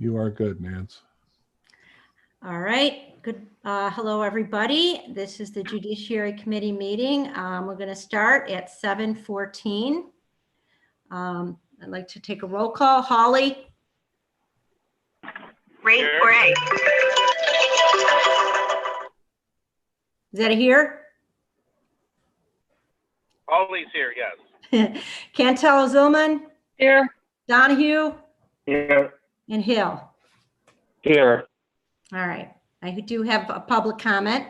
You are good, Nance. All right. Good. Hello, everybody. This is the Judiciary Committee meeting. We're going to start at 7:14. I'd like to take a roll call. Hawley. Ray. Ray. Is that a here? Hawley's here, yes. Cantelo-Zylman. Here. Donahue. Here. And Hill. Here. All right. I do have a public comment.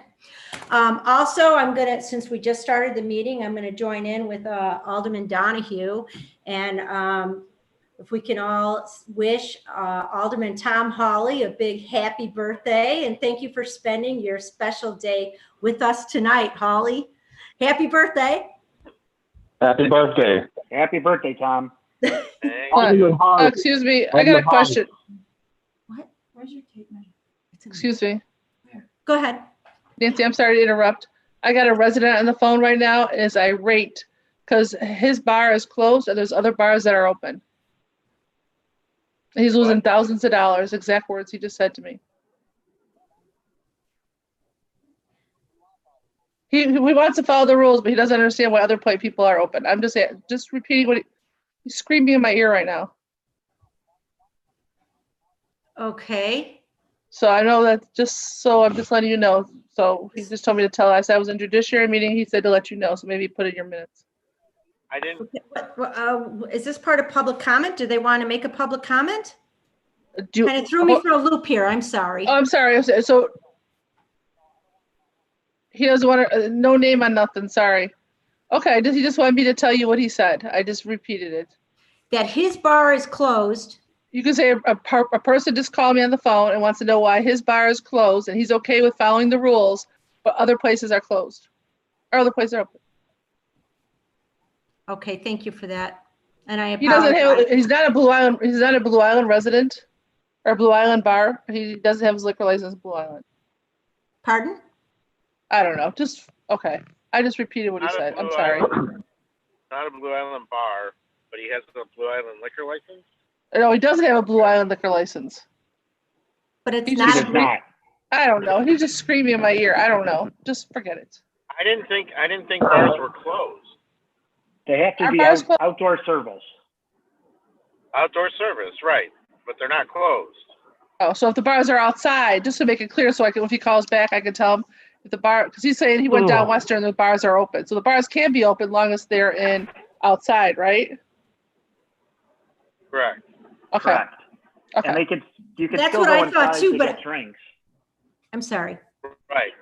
Also, I'm going to, since we just started the meeting, I'm going to join in with Alderman Donahue. And if we can all wish Alderman Tom Hawley a big happy birthday. And thank you for spending your special day with us tonight, Hawley. Happy birthday. Happy birthday. Happy birthday, Tom. Excuse me, I got a question. What? Where's your tape measure? Excuse me. Go ahead. Nancy, I'm sorry to interrupt. I got a resident on the phone right now and is irate because his bar is closed and there's other bars that are open. He's losing thousands of dollars, exact words he just said to me. He wants to follow the rules, but he doesn't understand why other people are open. I'm just repeating what he's screaming in my ear right now. Okay. So I know that I'm just letting you know. So he just told me to tell us I was in judiciary meeting. He said to let you know. So maybe put it in your minutes. I didn't. Is this part of public comment? Do they want to make a public comment? Kind of threw me for a loop here. I'm sorry. Oh, I'm sorry. So he doesn't want to, no name on nothing. Sorry. Okay. He just wanted me to tell you what he said. I just repeated it. That his bar is closed. You can say a person just called me on the phone and wants to know why his bar is closed and he's okay with following the rules, but other places are closed or other places are open. Okay, thank you for that. And I apologize. He's not a Blue Island resident or Blue Island bar. He doesn't have his liquor license in Blue Island. Pardon? I don't know. Okay. I just repeated what he said. I'm sorry. Not a Blue Island bar, but he has a Blue Island liquor license? No, he doesn't have a Blue Island liquor license. But it's It's not. I don't know. He's just screaming in my ear. I don't know. Just forget it. I didn't think bars were closed. They have to be outdoor service. Outdoor service, right? But they're not closed. Oh, so if the bars are outside, just to make it clear, so if he calls back, I can tell him if the bar, because he's saying he went down Western, the bars are open. So the bars can be open long as they're in outside, right? Correct. Okay. Correct. Okay. And you could That's still what go I thought inside too, to but get drinks. I'm sorry. Right.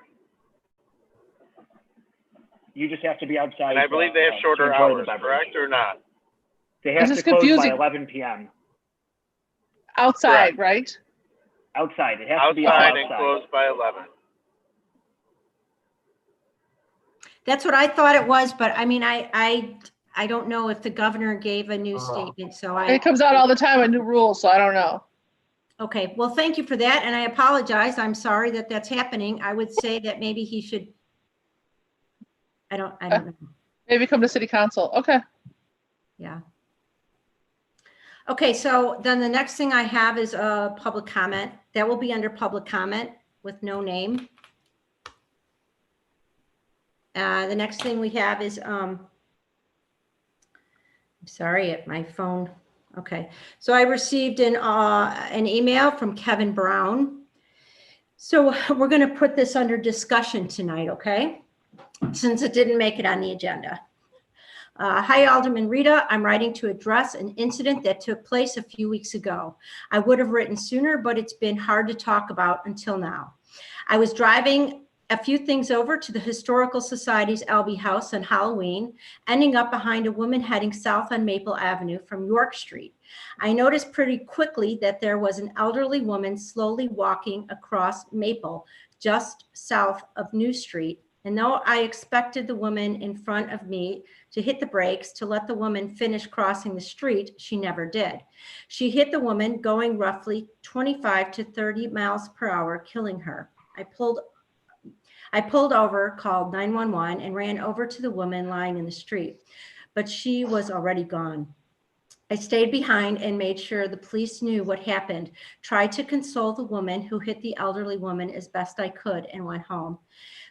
You just have to be outside. And I believe they have shorter hours, correct or not? They have to close by 11 p.m. Outside, right? Outside. It has to be outside outside. And closed by 11. That's what I thought it was, but I mean, I don't know if the governor gave a new statement, so It comes out all the time with new rules, so I don't know. Okay, well, thank you for that, and I apologize. I'm sorry that that's happening. I would say that maybe he should. I don't know. Maybe come to city council. Okay. Yeah. Okay, so then the next thing I have is a public comment. That will be under public comment with no name. The next thing we have is, I'm sorry, my phone. Okay, so I received an email from Kevin Brown. So we're going to put this under discussion tonight, okay? Since it didn't make it on the agenda. Hi, Alderman Rita. I'm writing to address an incident that took place a few weeks ago. I would have written sooner, but it's been hard to talk about until now. I was driving a few things over to the Historical Society's Albee House on Halloween, ending up behind a woman heading south on Maple Avenue from York Street. I noticed pretty quickly that there was an elderly woman slowly walking across Maple, just south of New Street. And though I expected the woman in front of me to hit the brakes to let the woman finish crossing the street, she never did. She hit the woman going roughly 25 to 30 miles per hour, killing her. I pulled over, called 911, and ran over to the woman lying in the street, but she was already gone. I stayed behind and made sure the police knew what happened, tried to console the woman who hit the elderly woman as best I could, and went home.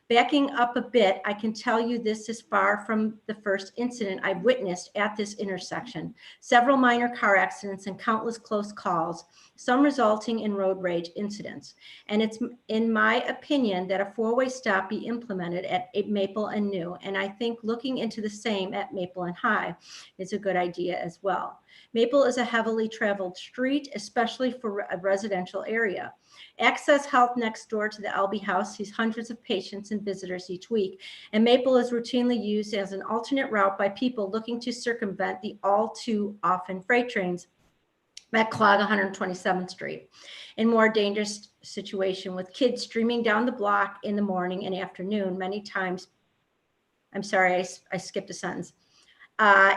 Backing up a bit, I can tell you this is far from the first incident I've witnessed at this intersection. Several minor car accidents and countless close calls, some resulting in road rage incidents. And it's in my opinion that a four-way stop be implemented at Maple and New. And I think looking into the same at Maple and High is a good idea as well. Maple is a heavily traveled street, especially for a residential area. Access Health next door to the Albee House sees hundreds of patients and visitors each week, and Maple is routinely used as an alternate route by people looking to circumvent the all too often freight trains that clog 127th Street. In more dangerous situation with kids streaming down the block in the morning and afternoon, many times, I'm sorry, I skipped a sentence.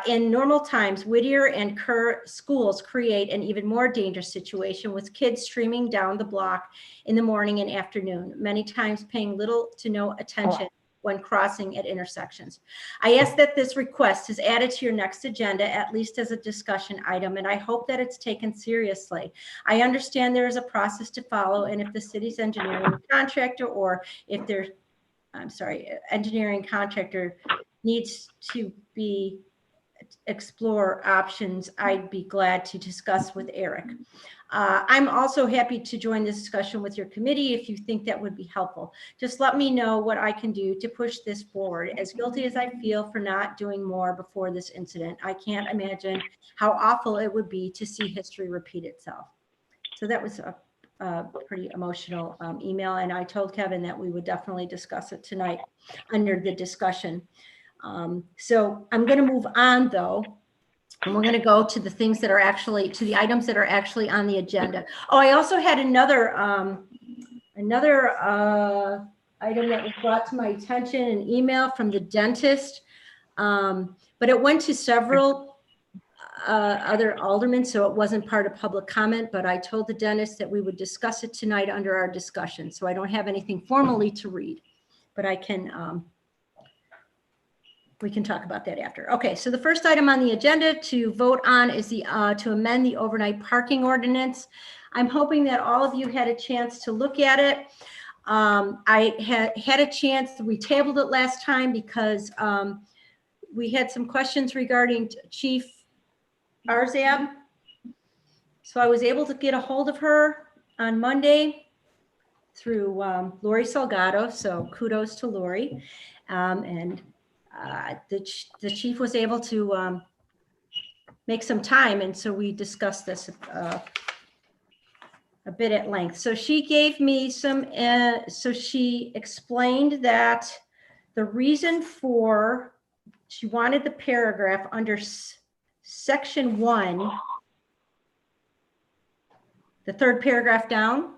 In normal times, Whittier and Kerr schools create an even more dangerous situation with kids streaming down the block in the morning and afternoon, many times paying little to no attention when crossing at intersections. I ask that this request is added to your next agenda, at least as a discussion item, and I hope that it's taken seriously. I understand there is a process to follow, and if the city's engineering contractor or if their, engineering contractor needs to be explore options, I'd be glad to discuss with Eric. I'm also happy to join the discussion with your committee if you think that would be helpful. Just let me know what I can do to push this forward. As guilty as I feel for not doing more before this incident, I can't imagine how awful it would be to see history repeat itself. So that was a pretty emotional email, and I told Kevin that we would definitely discuss it tonight under the discussion. So I'm going to move on though, and we're going to go to the things that are actually, to the items that are actually on the agenda. Oh, I also had another item that was brought to my attention, an email from the dentist, but it went to several other aldermen, so it wasn't part of public comment, but I told the dentist that we would discuss it tonight under our discussion. So I don't have anything formally to read, but I can, we can talk about that after. Okay, so the first item on the agenda to vote on is the to amend the overnight parking ordinance. I'm hoping that all of you had a chance to look at it. I had a chance, we tabled it last time because we had some questions regarding Chief Arzab. So I was able to get a hold of her on Monday through Lori Salgado, so kudos to Lori. The chief was able to make some time, and so we discussed this a bit at length. So she gave me some, so she explained that the reason for, she wanted the paragraph under section 1, the third paragraph down.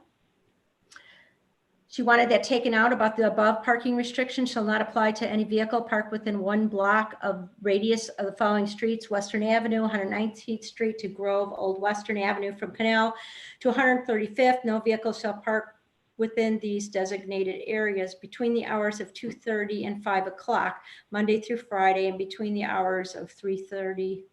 She wanted that taken out about the above parking restriction shall not apply to any vehicle parked within 1 block of radius of the following streets: Western Avenue, 119th Street to Grove, Old Western Avenue from Canal to 135th. No vehicle shall park within these designated areas between the hours of 2:30 and 5 o'clock, Monday through Friday, and between the hours of 3:30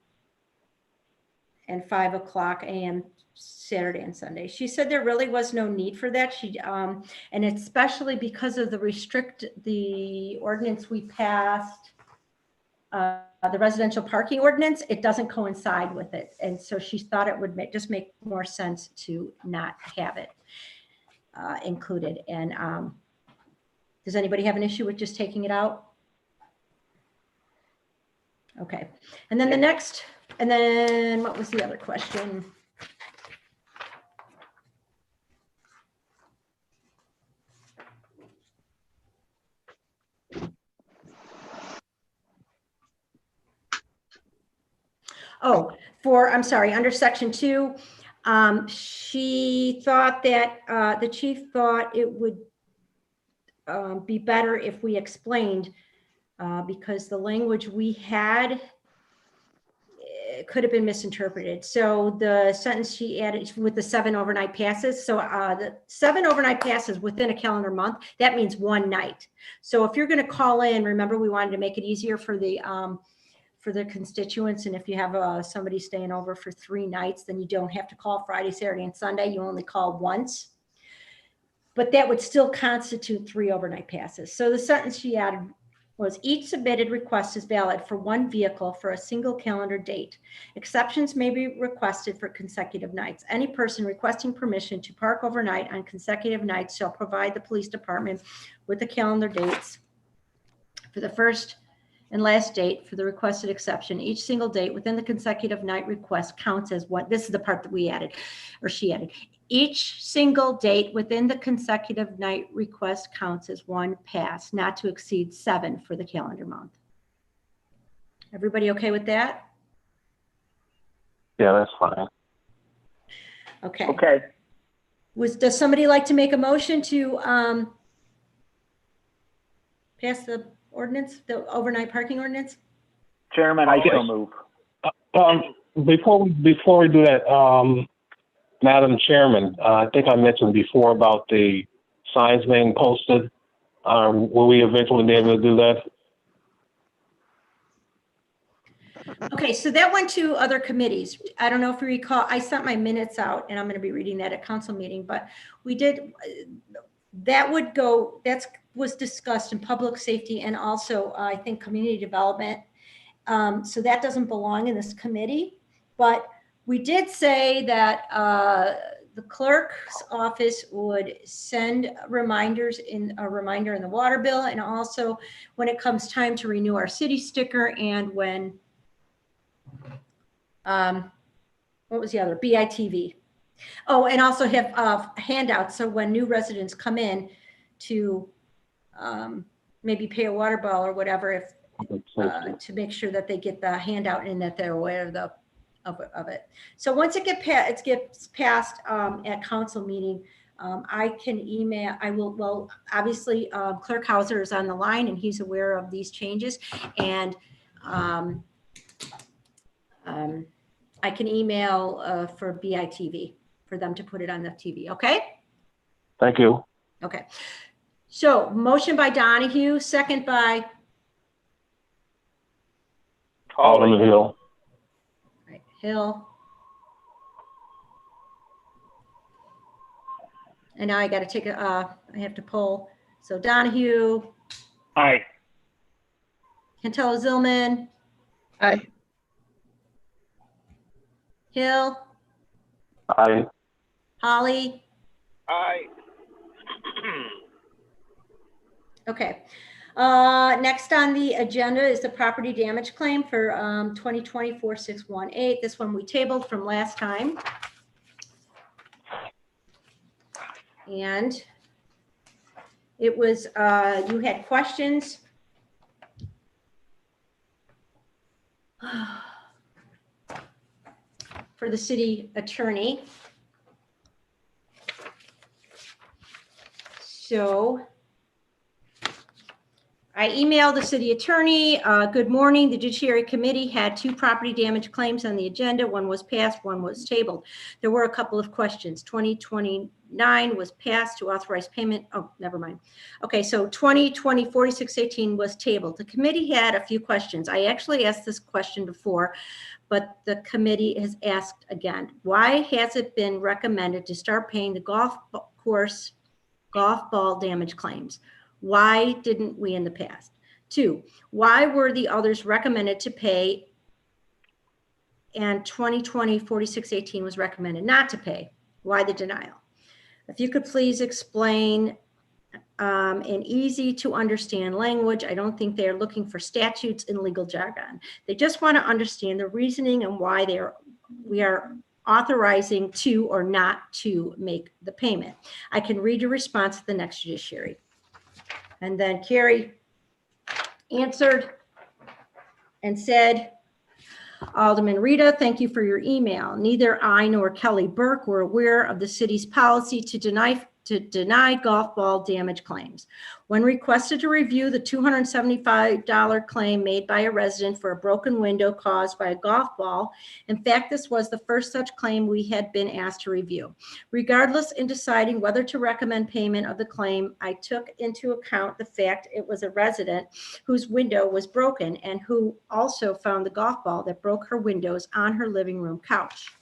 and 5 o'clock a.m. Saturday and Sunday. She said there really was no need for that. She and especially because of the ordinance we passed, the residential parking ordinance, it doesn't coincide with it. And so she thought it would just make more sense to not have it included. And does anybody have an issue with just taking it out? Okay. And then the next, and then what was the other question? Oh, I'm sorry, under section 2, she thought that the chief thought it would be better if we explained because the language we had could have been misinterpreted. So the sentence she added with the 7 overnight passes. So the 7 overnight passes within a calendar month, that means 1 night. So if you're going to call in, remember we wanted to make it easier for the for the constituents. And if you have somebody staying over for 3 nights, then you don't have to call Friday, Saturday, and Sunday. You only call once. But that would still constitute 3 overnight passes. So the sentence she added was, each submitted request is valid for 1 vehicle for a single calendar date. Exceptions may be requested for consecutive nights. Any person requesting permission to park overnight on consecutive nights shall provide the police department with the calendar dates for the first and last date for the requested exception. Each single date within the consecutive night request counts as one. This is the part that we added, or she added. Each single date within the consecutive night request counts as 1 pass, not to exceed 7 for the calendar month. Everybody okay with that? Yeah, that's fine. Okay. Okay. Does somebody like to make a motion to pass the ordinance, the overnight parking ordinance? Chairman, I so move. Before we do that, Madam Chairman, I think I mentioned before about the signs being posted. Will we eventually be able to do that? Okay, so that went to other committees. I don't know if you recall, I sent my minutes out and I'm going to be reading that at council meeting, but we did, that would go, that was discussed in public safety and also I think community development. So that doesn't belong in this committee, but we did say that the clerk's office would send reminders in a reminder in the water bill, and also when it comes time to renew our city sticker, and when what was the other, BITV. Oh, and also have handouts, so when new residents come in to maybe pay a water bill or whatever, if to make sure that they get the handout and that they're aware of the of it. So once it gets passed at council meeting, I can email, well, obviously Clerk Hauser is on the line and he's aware of these changes, and I can email for BITV for them to put it on the TV. Okay. Thank you. Okay. So motion by Donahue, second by Alderman Hill. right, Hill. And now I got to take I have to poll. So Donahue, Aye. Cantelo-Zylman, Aye. Hill, Aye. Hawley. Aye. Okay. Next on the agenda is the property damage claim for 2020-4618. This one we tabled from last time. And it was, you had questions. For the city attorney. So I emailed the city attorney. Good morning. The Judiciary Committee had 2 property damage claims on the agenda. One was passed, one was tabled. There were a couple of questions. 2029 was passed to authorize payment. Oh, never mind. Okay, so 2020-4618 was tabled. The committee had a few questions. I actually asked this question before, but the committee has asked again. Why has it been recommended to start paying the golf ball damage claims? Why didn't we in the past? 2, why were the others recommended to pay and 2020-4618 was recommended not to pay? Why the denial? If you could please explain in easy to understand language. I don't think they're looking for statutes and legal jargon. They just want to understand the reasoning and why we are authorizing to or not to make the payment. I can read your response at the next judiciary. And then Carrie answered and said, Alderman Rita, thank you for your email. Neither I nor Kelly Burke were aware of the city's policy to deny to deny golf ball damage claims. When requested to review the $275 claim made by a resident for a broken window caused by a golf ball, in fact, this was the first such claim we had been asked to review. Regardless, in deciding whether to recommend payment of the claim, I took into account the fact it was a resident whose window was broken and who also found the golf ball that broke her windows on her living room couch.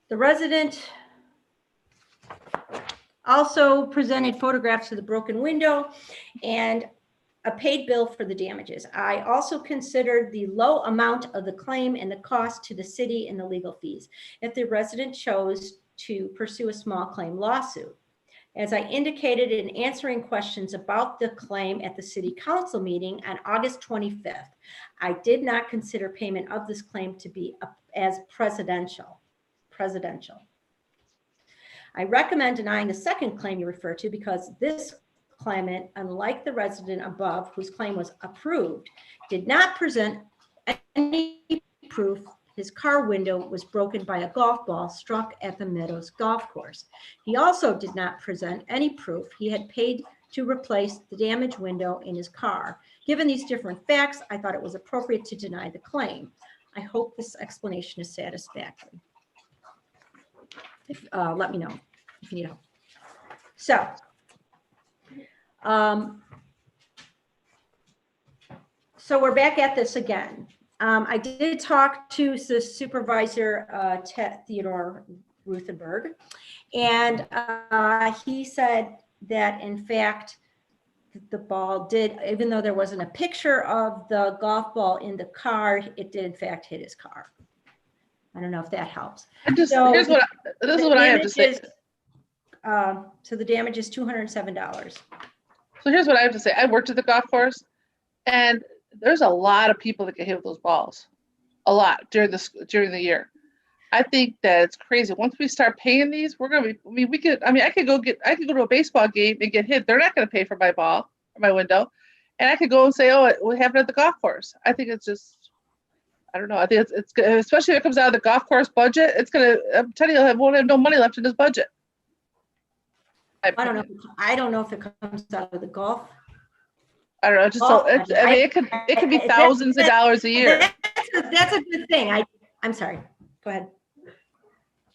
The resident also presented photographs of the broken window and a paid bill for the damages. I also considered the low amount of the claim and the cost to the city and the legal fees if the resident chose to pursue a small claim lawsuit. As I indicated in answering questions about the claim at the city council meeting on August 25th, I did not consider payment of this claim to be as presidential. I recommend denying the second claim you refer to because this claimant, unlike the resident above whose claim was approved, did not present any proof his car window was broken by a golf ball struck at the Meadows Golf Course. He also did not present any proof he had paid to replace the damaged window in his car. Given these different facts, I thought it was appropriate to deny the claim. I hope this explanation is satisfactory. Let me know if you need help. So, so we're back at this again. I did talk to the supervisor, Theodore Ruthenberg, and he said that in fact, the ball did, even though there wasn't a picture of the golf ball in the car, it did in fact hit his car. I don't know if that helps. This is what I have to say. So the damage is $207. So here's what I have to say. I worked at the golf course, and there's a lot of people that get hit with those balls, a lot during the year. I think that it's crazy. Once we start paying these, we're gonna be. I could go to a baseball game and get hit. They're not gonna pay for my ball or my window, and I could go and say, oh, what happened at the golf course? I think it's just. I don't know. I think it's especially if it comes out of the golf course budget. It's gonna. I'm telling you, won't have no money left in his budget. I don't know. I don't know if it comes out of the golf. I don't know. Just so it could be thousands of dollars a year. That's a good thing. I'm sorry. Go ahead.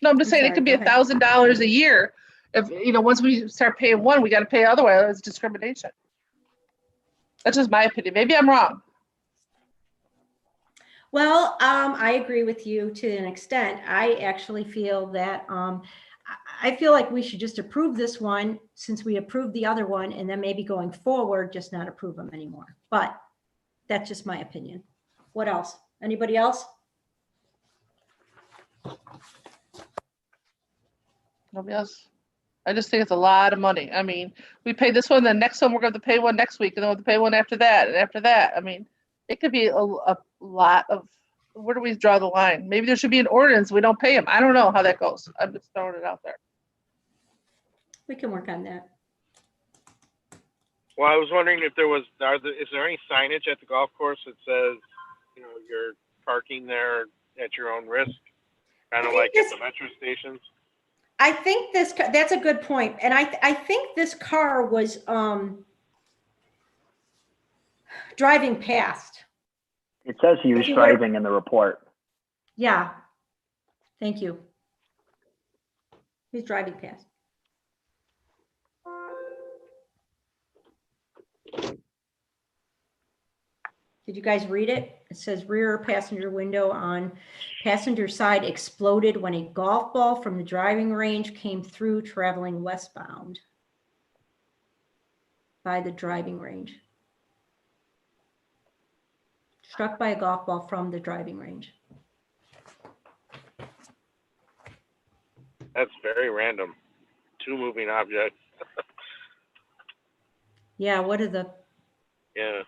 No, I'm just saying it could be $1,000 a year. If once we start paying one, we got to pay otherwise. It's discrimination. That's just my opinion. Maybe I'm wrong. Well, I agree with you to an extent. I actually feel that I feel like we should just approve this one since we approved the other one, and then maybe going forward, just not approve them anymore. But that's just my opinion. What else? Anybody else? Nobody else. I just think it's a lot of money. I mean, we pay this one, the next one we're going to pay one next week, and then we'll have to pay one after that, and after that. I mean, it could be a lot of. Where do we draw the line? Maybe there should be an ordinance. We don't pay them. I don't know how that goes. I'm just throwing it out there. We can work on that. Well, I was wondering if is there any signage at the golf course that says, you're parking there at your own risk, kind of like at the metro stations? I think that's a good point. And I think this car was driving past. It says he was driving in the report. Yeah. Thank you. He's driving past. Did you guys read it? It says rear passenger window on passenger side exploded when a golf ball from the driving range came through traveling westbound by the driving range. Struck by a golf ball from the driving range. That's very random. Two moving objects. Yeah, what are the? Yeah.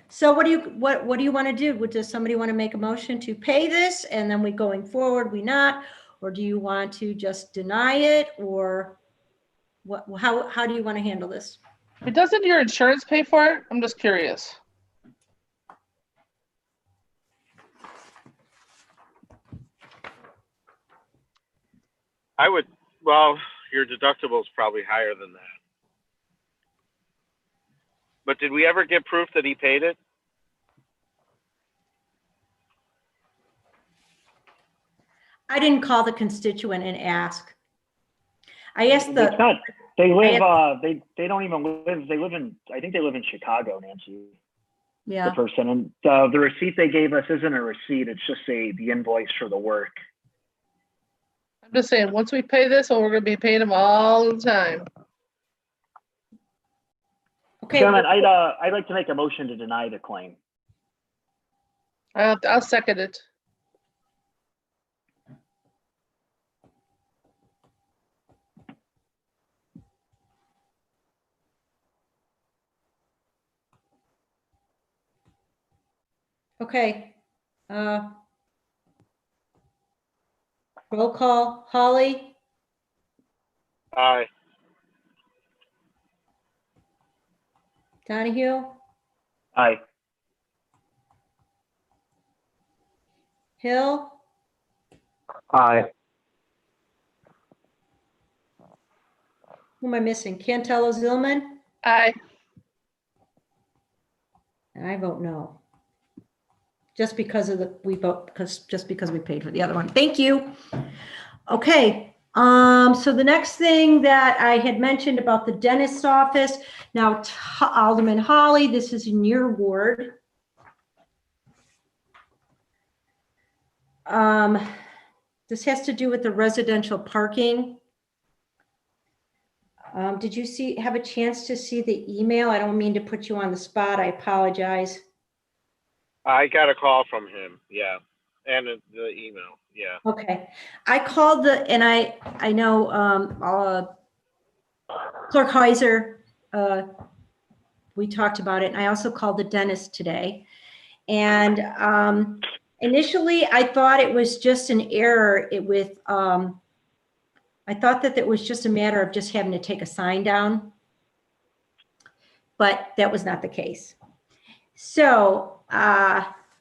So what do you want to do? Does somebody want to make a motion to pay this and then we going forward, we not? Or do you want to just deny it, or what? How do you want to handle this? But doesn't your insurance pay for it? I'm just curious. I would, well, your deductible is probably higher than that. But did we ever get proof that he paid it? I didn't call the constituent and ask. I asked It's the, not, they live, I they don't even live, they live in, I think they live in Chicago, Nancy, the yeah, person. And the receipt they gave us isn't a receipt, it's just the invoice for the work. I'm just saying, once we pay this, we're gonna be paying them all the time. okay. Chairman, I'd like to make a motion to deny the claim. I'll second it. Okay. Roll call, Hawley, Aye. Donahue, Aye. Hill, Aye. who am I missing? Cantelo-Zylman? Aye. And I vote no. Just because of the, we vote, just because we paid for the other one. Thank you. Okay, so the next thing that I had mentioned about the dentist's office, now Alderman Hawley, this is in your ward. This has to do with the residential parking. Did you have a chance to see the email? I don't mean to put you on the spot. I apologize. I got a call from him, yeah, and the email, yeah. Okay, I called and I know Clerk Heiser, we talked about it, and I also called the dentist today. And initially, I thought it was just an error I thought that it was just a matter of just having to take a sign down, but that was not the case. So,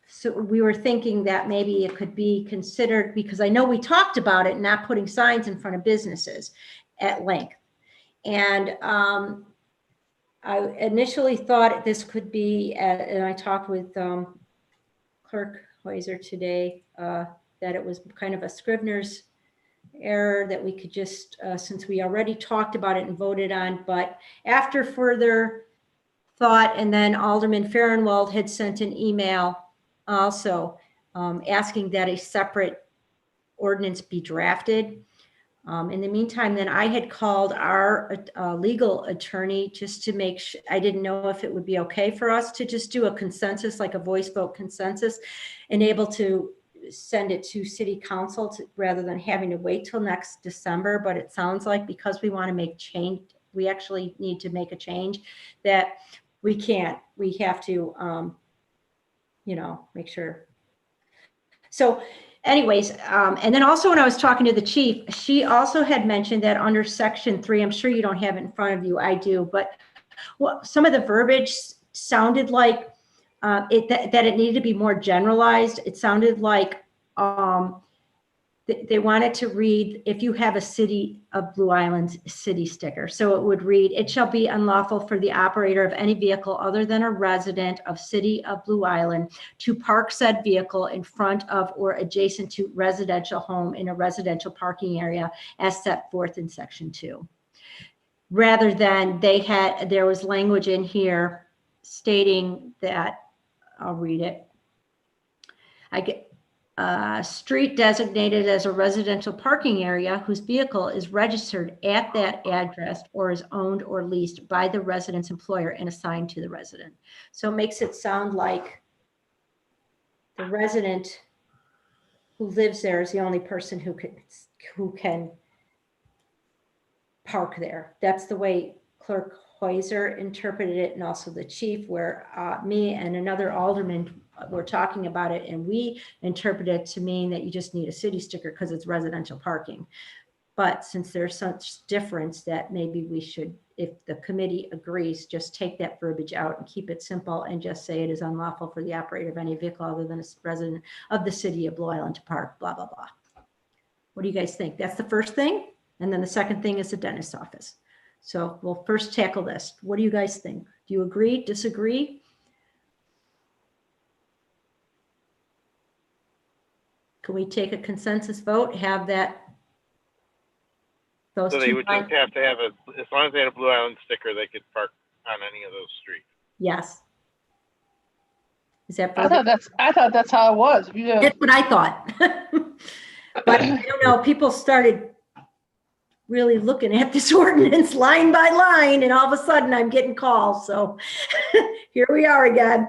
so we were thinking that maybe it could be considered, because I know we talked about it, not putting signs in front of businesses at length. And I initially thought this could be, and I talked with Clerk Heiser today, that it was kind of a Scrivener's error that we could just, since we already talked about it and voted on, but after further thought, and then Alderman Farnwell had sent an email also asking that a separate ordinance be drafted. In the meantime, then I had called our legal attorney just to make sure, I didn't know if it would be okay for us to just do a consensus, like a voice vote consensus, and able to send it to city council rather than having to wait till next December. But it sounds like because we want to make change, we actually need to make a change, that we can't, we have to, make sure. So anyways, and then also when I was talking to the chief, she also had mentioned that under section 3, I'm sure you don't have it in front of you, I do, but some of the verbiage sounded like that it needed to be more generalized. It sounded like they wanted to read, if you have a City of Blue Island city sticker. So it would read, it shall be unlawful for the operator of any vehicle other than a resident of City of Blue Island to park said vehicle in front of or adjacent to residential home in a residential parking area as set forth in section 2. Rather than there was language in here stating that, I'll read it. I get street designated as a residential parking area whose vehicle is registered at that address or is owned or leased by the resident's employer and assigned to the resident. So it makes it sound like the resident who lives there is the only person who can park there. That's the way Clerk Heiser interpreted it, and also the chief, where me and another alderman were talking about it, and we interpreted it to mean that you just need a city sticker because it's residential parking. But since there's such difference, that maybe we should, if the committee agrees, just take that verbiage out and keep it simple and just say it is unlawful for the operator of any vehicle other than a resident of the City of Blue Island to park, blah, blah, blah. What do you guys think? That's the first thing. And then the second thing is the dentist's office. So we'll first tackle this. What do you guys think? Do you agree, disagree? Can we take a consensus vote, have that? Those So they two would just have to have as long as they had a Blue Island sticker, they could park on any of those streets. Yes. Is that? I thought that's how it was. Yeah. That's what I thought. But I don't know, people started really looking at this ordinance line by line, and all of a sudden I'm getting calls. So here we are again.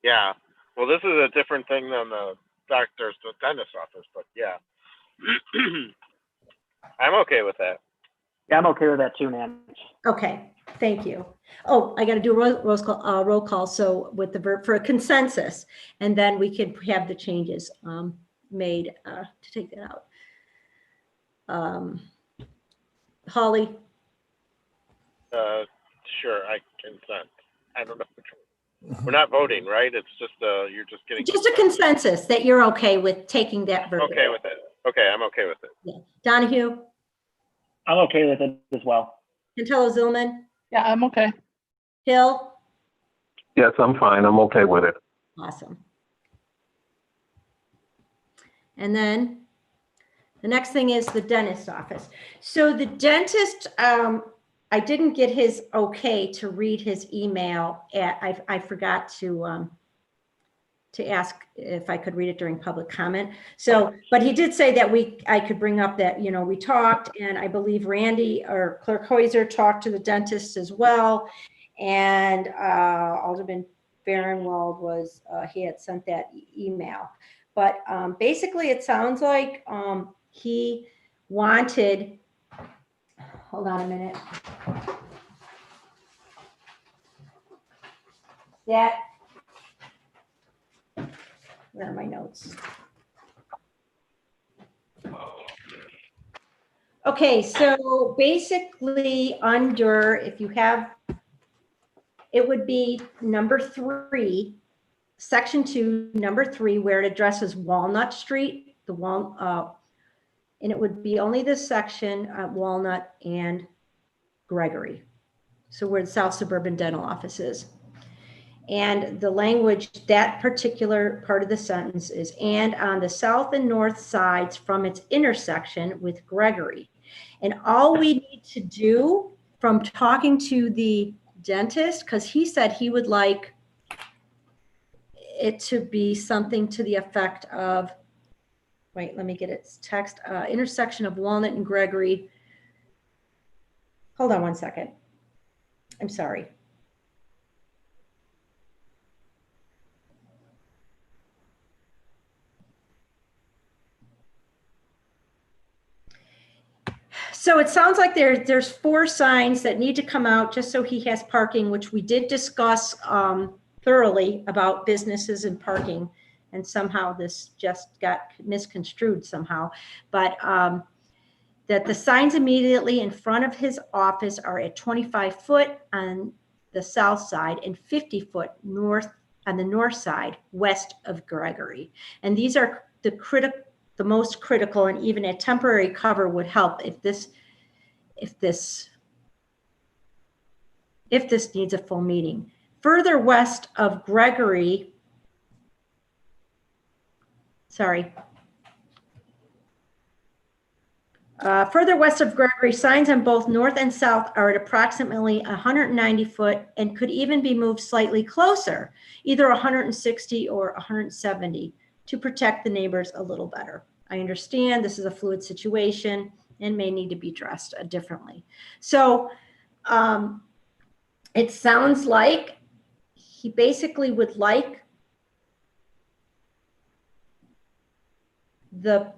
Yeah. Well, this is a different thing than the doctor's, the dentist's office, but yeah. I'm okay with that. Yeah, I'm okay with that too, man. Okay, thank you. Oh, I got to do a roll call. So with the verb for a consensus, and then we could have the changes made to take that out. Hawley, Sure, I consent. I don't know which one. We're not voting, right? It's just you're just getting just a consensus that you're okay with taking that verb. okay with it. Okay, I'm okay with it. Yeah. Donahue, I'm okay with it as well. Cantelo-Zylman, Yeah, I'm okay. Hill. Yes, I'm fine. I'm okay with it. Awesome. And then the next thing is the dentist's office. So the dentist, I didn't get his okay to read his email. I forgot to ask if I could read it during public comment. So, but he did say that I could bring up that, you know, we talked, and I believe Randy or Clerk Heuser talked to the dentist as well. And Alderman Farnwell was, he had sent that email. But basically it sounds like he wanted, hold on a minute. That, where are my notes? Okay, so basically under, if you have, it would be number 3, section 2, number 3, where it addresses Walnut Street, and it would be only this section, Walnut and Gregory. So where the South Suburban Dental Office is. And the language, that particular part of the sentence is, and on the south and north sides from its intersection with Gregory. And all we need to do from talking to the dentist, because he said he would like it to be something to the effect of, wait, let me get its text, intersection of Walnut and Gregory. Hold on one second. I'm sorry. So it sounds like there's 4 signs that need to come out just so he has parking, which we did discuss thoroughly about businesses and parking. And somehow this just got misconstrued somehow. But that the signs immediately in front of his office are at 25 foot on the south side and 50 foot north on the north side west of Gregory. And these are the most critical, and even a temporary cover would help if this needs a full meeting. Further west of Gregory, further west of Gregory, signs on both north and south are at approximately 190 foot and could even be moved slightly closer, either 160 or 170, to protect the neighbors a little better. I understand this is a fluid situation and may need to be addressed differently. So it sounds like he basically would like the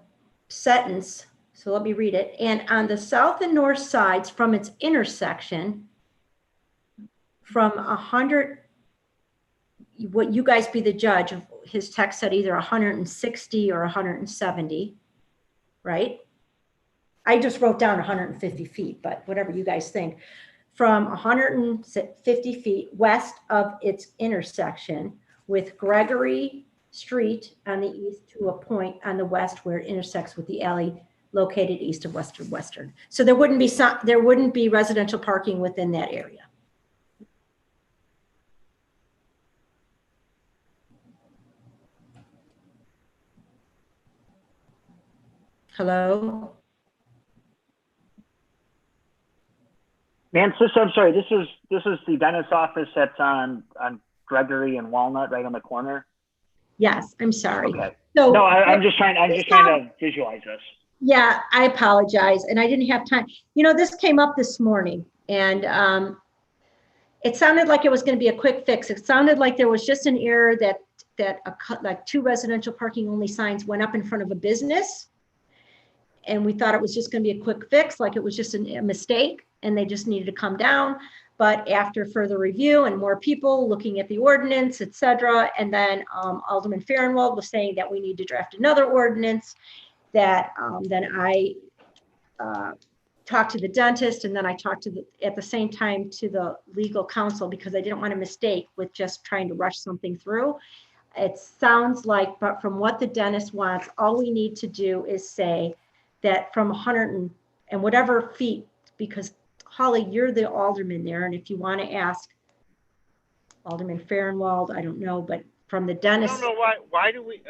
sentence, so let me read it, and on the south and north sides from its intersection from 100, what you guys be the judge of, his text said either 160 or 170, right? I just wrote down 150 feet, but whatever you guys think. From 150 feet west of its intersection with Gregory Street on the east to a point on the west where it intersects with the alley located east of Western. So there wouldn't be residential parking within that area. Hello? Man, sister, I'm sorry. This is the dentist office that's on Gregory and Walnut, right on the corner. Yes, I'm sorry. Okay. So No, I'm just trying to visualize this. yeah, I apologize. And I didn't have time. You know, this came up this morning and it sounded like it was going to be a quick fix. It sounded like there was just an error that like 2 residential parking only signs went up in front of a business. And we thought it was just going to be a quick fix, like it was just a mistake and they just needed to come down. But after further review and more people looking at the ordinance, et cetera, and then Alderman Farnwell was saying that we need to draft another ordinance, that then I talked to the dentist, and then I talked to at the same time to the legal counsel, because I didn't want a mistake with just trying to rush something through. It sounds like, but from what the dentist wants, all we need to do is say that from 100 and whatever feet, because Hawley, you're the alderman there, and if you want to ask Alderman Farnwell, I don't know, but from the dentist. I don't know why do we,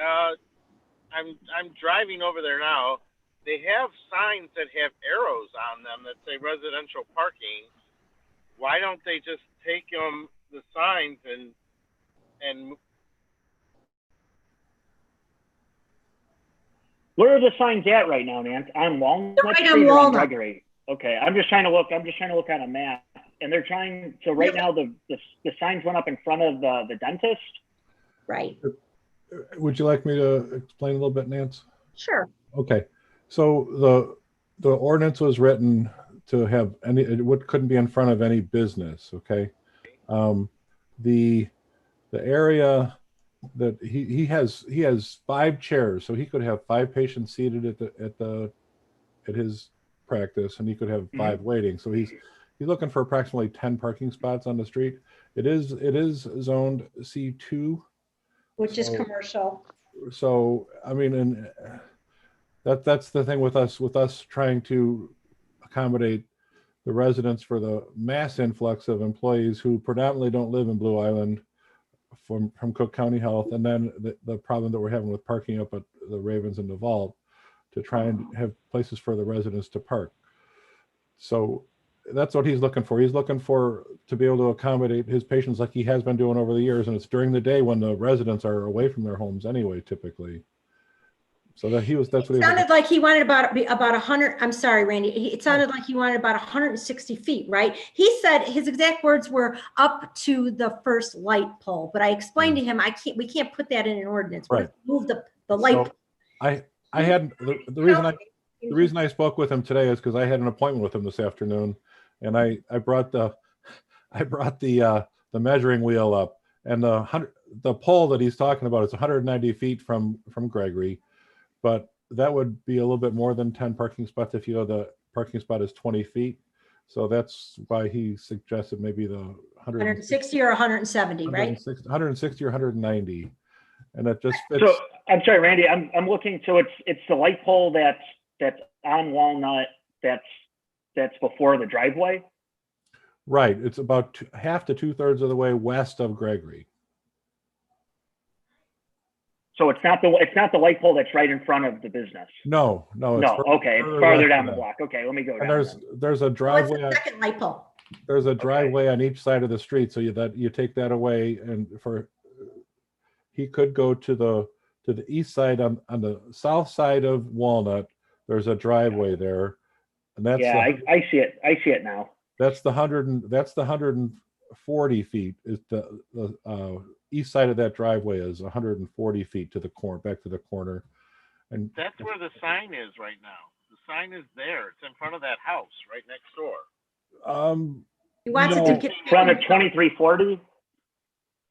I'm driving over there now. They have signs that have arrows on them that say residential parking. Why don't they just take the signs and Where are the signs at right now, man? On Walnut They're right on Street or on Walnut. Gregory? Okay, I'm just trying to look at a map, and they're trying. So right now, the signs went up in front of the dentist. Right. Would you like me to explain a little bit, Nance? Sure. Okay, so the ordinance was written to have couldn't be in front of any business. Okay, the area that he has 5 chairs, so he could have 5 patients seated at his practice, and he could have 5 waiting. So he's looking for approximately 10 parking spots on the street. It is zoned C2, Which is commercial. so I mean, and that's the thing with us trying to accommodate the residents for the mass influx of employees who predominantly don't live in Blue Island from Cook County Health, and then the problem that we're having with parking up at the Ravens and the Vault, to try and have places for the residents to park. So that's what he's looking for. He's looking for to be able to accommodate his patients like he has been doing over the years, and it's during the day when the residents are away from their homes anyway, typically. So that's what he sounded like he wanted about 100. I'm sorry, Randy. It sounded like he wanted about 160 feet, right? He said his exact words were up to the first light pole, but I explained to him we can't put that in an ordinance. Right. Move the light pole. I had the reason I spoke with him today is because I had an appointment with him this afternoon, and I brought the measuring wheel up, and the pole that he's talking about is 190 feet from Gregory, but that would be a little bit more than 10 parking spots if the parking spot is 20 feet. So that's why he suggested maybe the 160 or 170, right? 160 or 190, and it just fits. So I'm sorry, Randy. I'm looking. So it's the light pole that's on Walnut. That's before the driveway. Right. It's about half to 2/3 of the way west of Gregory. So it's not the light pole that's right in front of the business. No. Okay, it's farther down the block. Okay, let me go down. And there's a What's driveway. the second light pole? There's a driveway on each side of the street, so you take that away, and he could go to the east side on the south side of Walnut. There's a driveway there, and that's I see it. I see it now. That's the 140 feet. Is the east side of that driveway is 140 feet to the corner, back to the corner, and that's where the sign is right now. The sign is there. It's in front of that house right next door. He wants it to get in front of 2340.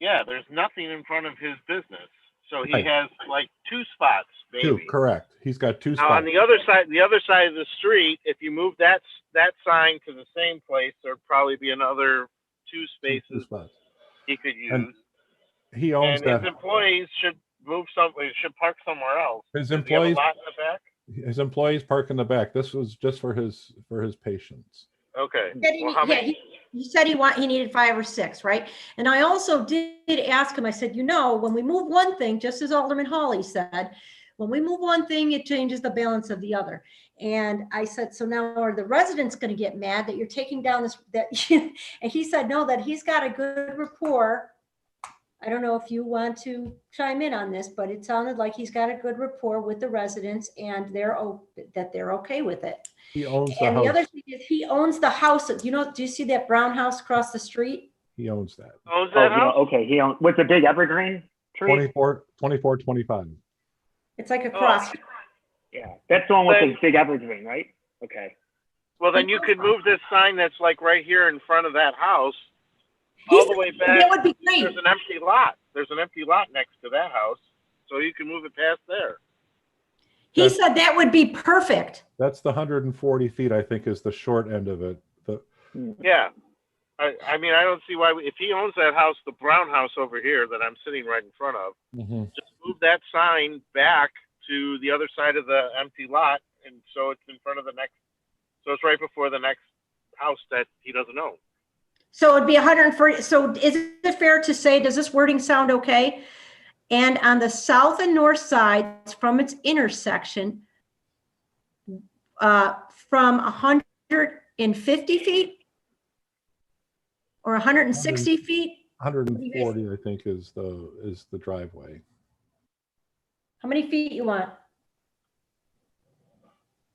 Yeah, there's nothing in front of his business. So he has like 2 spots, maybe. 2, correct. He's got 2 spots. Now on the other side of the street, if you move that sign to the same place, there'd probably be another 2 spaces 2 spots he could use. And he owns and that. his employees should move he should park somewhere else. His Does he have a employees, lot in the back? his employees park in the back. This was just for his patients. Okay. Said he- Well, how yeah, many? he said he needed 5 or 6, right? And I also did ask him, I said, when we move one thing, just as Alderman Hawley said, when we move one thing, it changes the balance of the other. And I said, so now are the residents going to get mad that you're taking down this, and he said, no, that he's got a good rapport. I don't know if you want to chime in on this, but it sounded like he's got a good rapport with the residents and they're okay with it. He owns the And the house. other thing is he owns the house. Do you see that brown house across the street? He owns that. Owns Oh, that house? okay. He owns with the big evergreen tree. 24, 25. It's like across. Yeah, that's the one with Then- the big evergreen, right? Okay. Well, then you could move this sign that's like right here in front of that house He all the said way That back. would be great. There's an empty lot. There's an empty lot next to that house, so you can move it past there. He said that would be perfect. That's the 140 feet, I think, is the short end of it. Yeah. I mean, I don't see why, if he owns that house, the brown house over here that I'm sitting right in front of, just move that sign back to the other side of the empty lot, and so it's in front of the next, so it's right before the next house that he doesn't own. So it'd be 140. So is it fair to say, does this wording sound okay? And on the south and north sides from its intersection, from 150 feet or 160 feet? 140, I think, is the driveway. How many feet you want?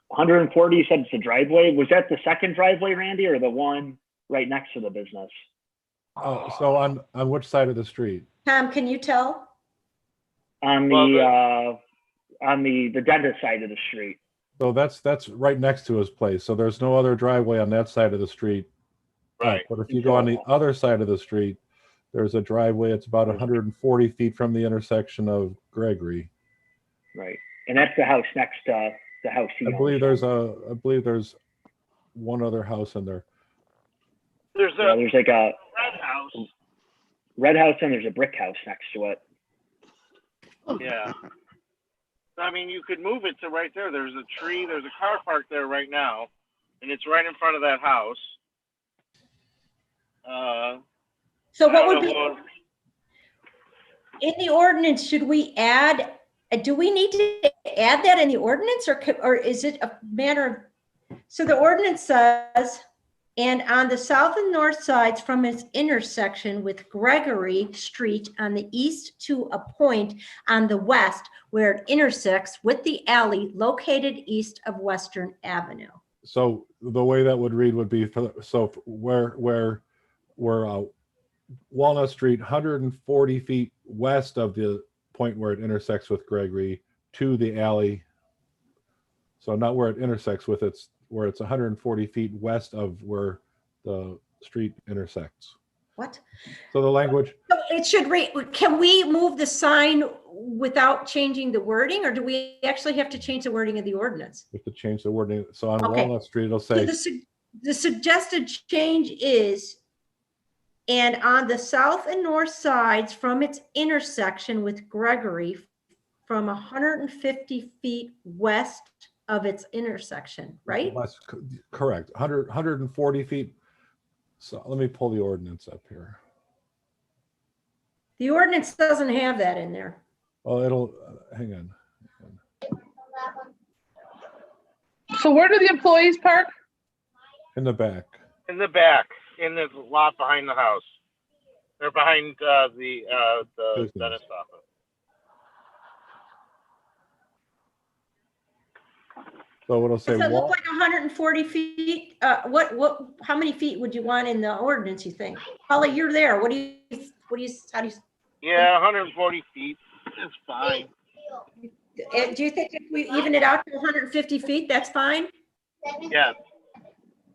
140, you said it's the driveway. Was that the second driveway, Randy, or the one right next to the business? Oh, so on which side of the street? Tom, can you tell? On Well, the dentist side of the street. So that's right next to his place. So there's no other driveway on that side of the street. Right. But if you go on the other side of the street, there's a driveway. It's about 140 feet from the intersection of Gregory. Right. And that's the house next to the house. I believe there's one other house in there. There's Yeah, a there's like a red house. red house and there's a brick house next to it. Yeah. I mean, you could move it to right there. There's a tree, there's a car parked there right now, and it's right in front of that house. So I what don't would be, know. in the ordinance, should we add, do we need to add that in the ordinance or is it a matter of, so the ordinance says, and on the south and north sides from its intersection with Gregory Street on the east to a point on the west where it intersects with the alley located east of Western Avenue. So the way that would read would be where Walnut Street, 140 feet west of the point where it intersects with Gregory to the alley. So not where it intersects with it's where it's 140 feet west of where the street intersects. What? So the language, So it should read, can we move the sign without changing the wording, or do we actually have to change the wording of the ordinance? we have to change the wording. So on Okay. Walnut Street, it'll So say, the suggested change is, and on the south and north sides from its intersection with Gregory from 150 feet west of its intersection, right? correct, 140 feet. So let me pull the ordinance up here. The ordinance doesn't have that in there. Oh, it'll, hang on. So where do the employees park? In the back. In the back, in the lot behind the house. They're behind the Business. dentist office. So it'll say, Does it look Wal- like 140 feet? How many feet would you want in the ordinance, you think? Holly, you're there. How do you, Yeah, 140 feet. It's fine. do you think if we even it out to 150 feet, that's fine? Yeah.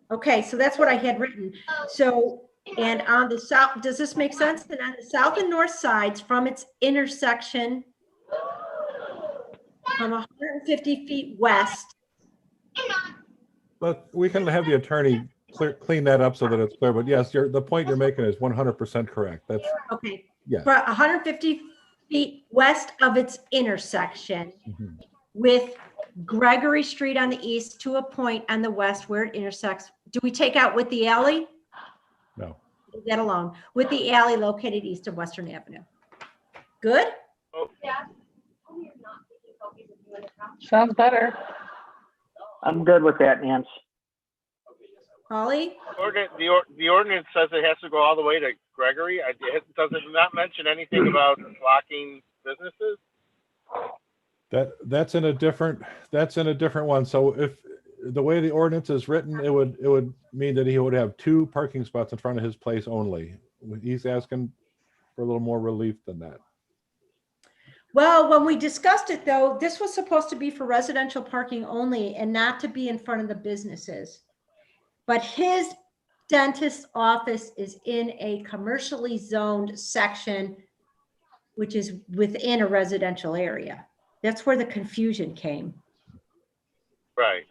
Okay, so that's what I had written. So, and on the south, does this make sense? And on the south and north sides from its intersection from 150 feet west. but we can have the attorney clean that up so that it's clear. But yes, the point you're making is 100% correct. That's, Okay. Yeah. For 150 feet west of its intersection Mhm. with Gregory Street on the east to a point on the west where it intersects. Do we take out with the alley? No. Leave that alone. With the alley located east of Western Avenue. Good? Sounds better. I'm good with that, Nance. Holly? The ordinance says it has to go all the way to Gregory. Does it not mention anything about blocking businesses? That's in a different one. So if the way the ordinance is written, it would mean that he would have 2 parking spots in front of his place only. He's asking for a little more relief than that. Well, when we discussed it though, this was supposed to be for residential parking only and not to be in front of the businesses. But his dentist's office is in a commercially zoned section, which is within a residential area. That's where the confusion came. Right.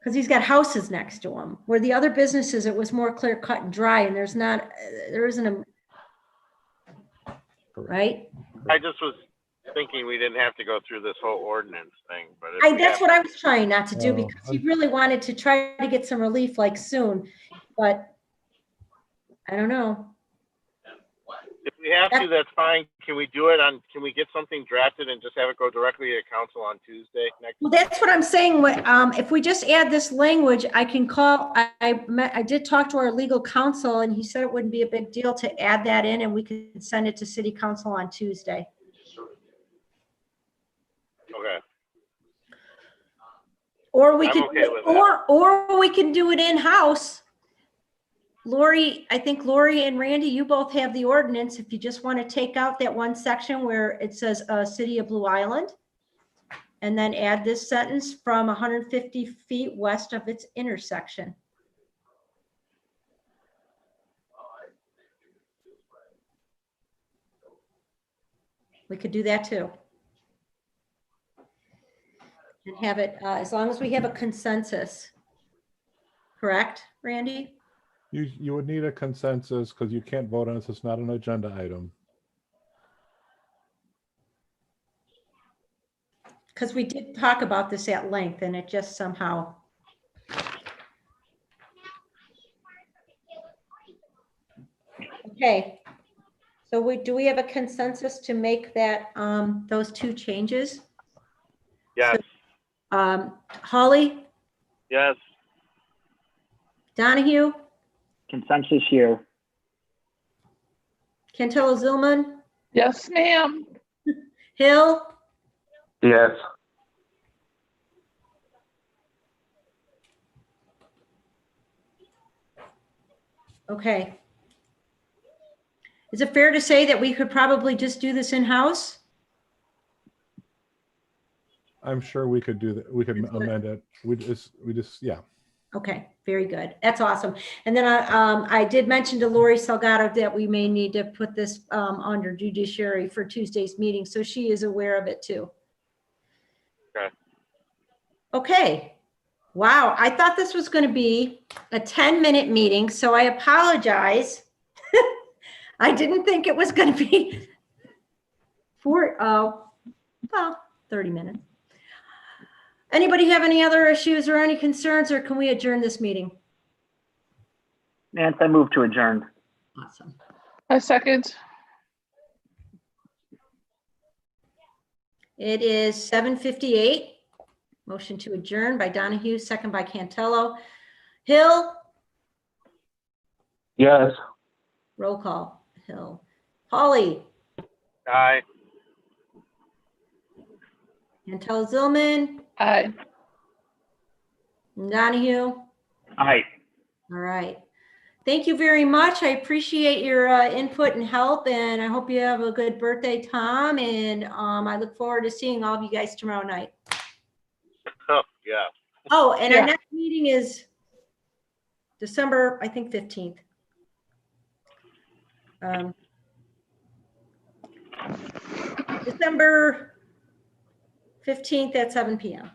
Because he's got houses next to him. Where the other businesses, it was more clear cut and dry, and there isn't a, right? I just was thinking we didn't have to go through this whole ordinance thing, but That's what I was trying not to do, Oh, because he really wanted to try to get some relief like soon, but I don't know. if we have to, that's fine. Can we do it on? Can we get something drafted and just have it go directly to council on Tuesday next? Well, that's what I'm saying. If we just add this language, I can call, I did talk to our legal counsel and he said it wouldn't be a big deal to add that in and we could send it to city council on Tuesday. Okay. Or we I'm could, okay with that. or we can do it in-house. Lori, I think Lori and Randy, you both have the ordinance. If you just want to take out that one section where it says City of Blue Island, and then add this sentence from 150 feet west of its intersection. We could do that too. And have it, as long as we have a consensus. Correct, Randy? You would need a consensus because you can't vote on this. It's not an agenda item. Because we did talk about this at length and it just somehow. Okay. So do we have a consensus to make that, those 2 changes? Yes. Hawley, Yes. Donahue, Consensus here. Cantelo-Zylman, Yes, ma'am. Hill, Yes. okay. Is it fair to say that we could probably just do this in-house? I'm sure we could do that. We could amend it. We just, yeah. Okay, very good. That's awesome. And then I did mention to Lori Salgado that we may need to put this under judiciary for Tuesday's meeting, so she is aware of it too. Okay. Okay. Wow, I thought this was going to be a 10-minute meeting, so I apologize. I didn't think it was going to be 30 minutes. Anybody have any other issues or any concerns, or can we adjourn this meeting? Nance, I move to adjourn. Awesome. A second. It is 7:58. Motion to adjourn by Donahue, second by Cantelo. Hill, Yes. roll call. Hill. Hawley, Aye. Cantelo-Zylman, Aye. Donahue. Aye. All right. Thank you very much. I appreciate your input and help, and I hope you have a good birthday, Tom. And I look forward to seeing all of you guys tomorrow night. Oh, yeah. Oh, and Yeah. our next meeting is December, I think, 15th. December 15th at 7 p.m.